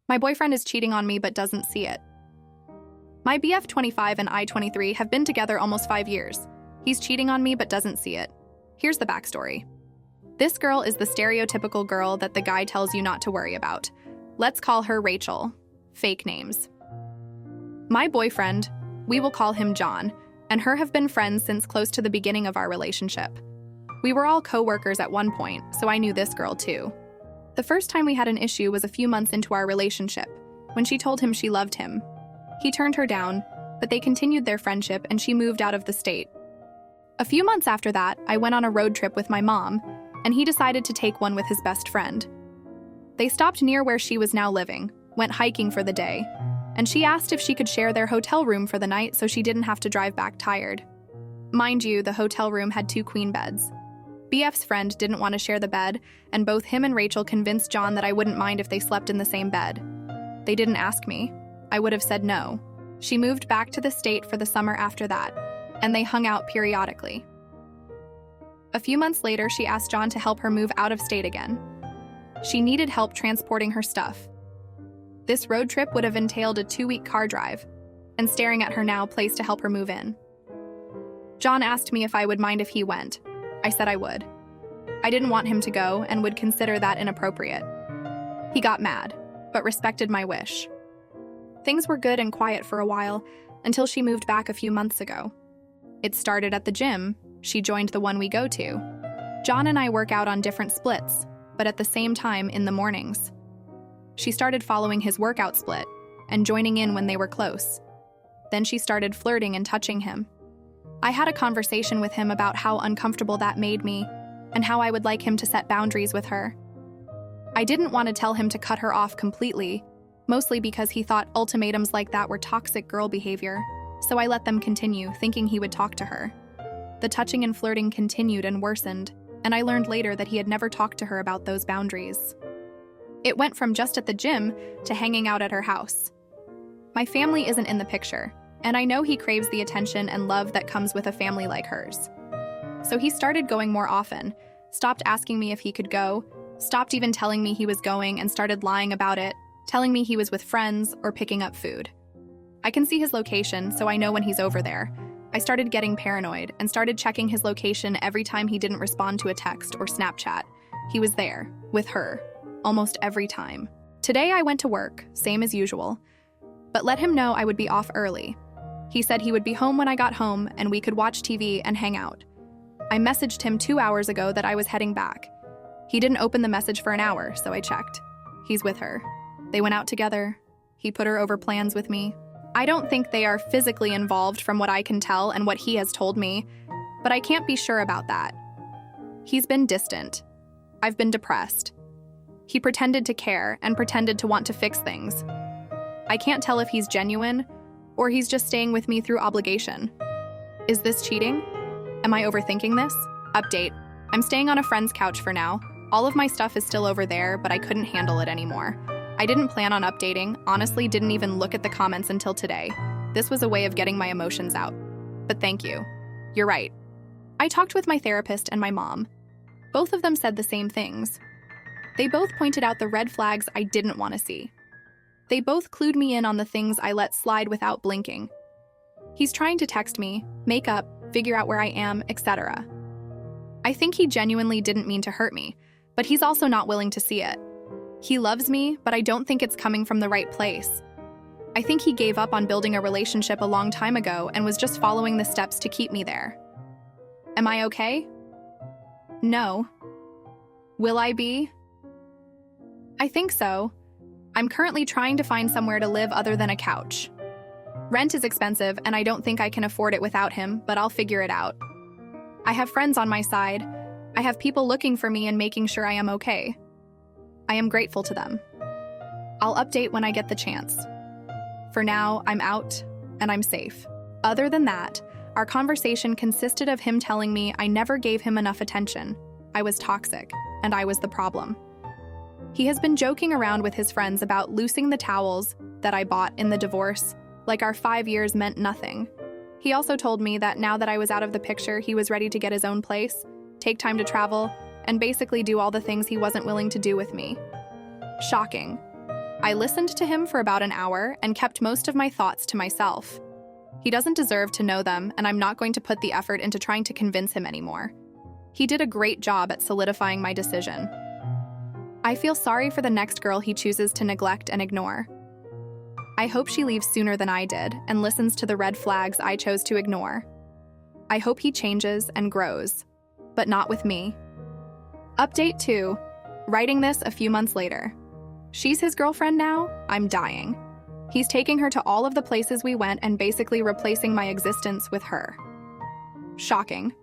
My boyfriend is cheating on me but doesn't see it. My BF 25 and I 23 have been together almost 5 years. He's cheating on me but doesn't see it. Here's the backstory. This girl is the stereotypical girl that the guy tells you not to worry about. Let's call her Rachel. Fake names. My boyfriend, we will call him John, and her have been friends since close to the beginning of our relationship. We were all co-workers at one point, so I knew this girl too. The first time we had an issue was a few months into our relationship, when she told him she loved him. He turned her down, but they continued their friendship and she moved out of the state. A few months after that, I went on a road trip with my mom, and he decided to take one with his best friend. They stopped near where she was now living, went hiking for the day, and she asked if she could share their hotel room for the night so she didn't have to drive back tired. Mind you, the hotel room had 2 queen beds. BF's friend didn't want to share the bed, and both him and Rachel convinced John that I wouldn't mind if they slept in the same bed. They didn't ask me. I would have said no. She moved back to the state for the summer after that, and they hung out periodically. A few months later, she asked John to help her move out of state again. She needed help transporting her stuff. This road trip would have entailed a 2-week car drive, and staring at her now place to help her move in. John asked me if I would mind if he went. I said I would. I didn't want him to go and would consider that inappropriate. He got mad, but respected my wish. Things were good and quiet for a while, until she moved back a few months ago. It started at the gym. She joined the one we go to. John and I work out on different splits, but at the same time in the mornings. She started following his workout split and joining in when they were close. Then she started flirting and touching him. I had a conversation with him about how uncomfortable that made me and how I would like him to set boundaries with her. I didn't want to tell him to cut her off completely, mostly because he thought ultimatums like that were toxic girl behavior, so I let them continue, thinking he would talk to her. The touching and flirting continued and worsened, and I learned later that he had never talked to her about those boundaries. It went from just at the gym to hanging out at her house. My family isn't in the picture, and I know he craves the attention and love that comes with a family like hers. So he started going more often, stopped asking me if he could go, stopped even telling me he was going and started lying about it, telling me he was with friends or picking up food. I can see his location, so I know when he's over there. I started getting paranoid and started checking his location every time he didn't respond to a text or Snapchat. He was there, with her, almost every time. Today I went to work, same as usual, but let him know I would be off early. He said he would be home when I got home and we could watch TV and hang out. I messaged him 2 hours ago that I was heading back. He didn't open the message for an hour, so I checked. He's with her. They went out together. He put her over plans with me. I don't think they are physically involved from what I can tell and what he has told me, but I can't be sure about that. He's been distant. I've been depressed. He pretended to care and pretended to want to fix things. I can't tell if he's genuine or he's just staying with me through obligation. Is this cheating? Am I overthinking this? Update. I'm staying on a friend's couch for now. All of my stuff is still over there, but I couldn't handle it anymore. I didn't plan on updating, honestly didn't even look at the comments until today. This was a way of getting my emotions out. But thank you. You're right. I talked with my therapist and my mom. Both of them said the same things. They both pointed out the red flags I didn't want to see. They both clued me in on the things I let slide without blinking. He's trying to text me, make up, figure out where I am, etc. I think he genuinely didn't mean to hurt me, but he's also not willing to see it. He loves me, but I don't think it's coming from the right place. I think he gave up on building a relationship a long time ago and was just following the steps to keep me there. Am I okay? No. Will I be? I think so. I'm currently trying to find somewhere to live other than a couch. Rent is expensive, and I don't think I can afford it without him, but I'll figure it out. I have friends on my side. I have people looking for me and making sure I am okay. I am grateful to them. I'll update when I get the chance. For now, I'm out, and I'm safe. Other than that, our conversation consisted of him telling me I never gave him enough attention. I was toxic, and I was the problem. He has been joking around with his friends about loosing the towels that I bought in the divorce, like our 5 years meant nothing. He also told me that now that I was out of the picture, he was ready to get his own place, take time to travel, and basically do all the things he wasn't willing to do with me. Shocking. I listened to him for about an hour and kept most of my thoughts to myself. He doesn't deserve to know them, and I'm not going to put the effort into trying to convince him anymore. He did a great job at solidifying my decision. I feel sorry for the next girl he chooses to neglect and ignore. I hope she leaves sooner than I did and listens to the red flags I chose to ignore. I hope he changes and grows, but not with me. Update 2. Writing this a few months later. She's his girlfriend now? I'm dying. He's taking her to all of the places we went and basically replacing my existence with her. Shocking.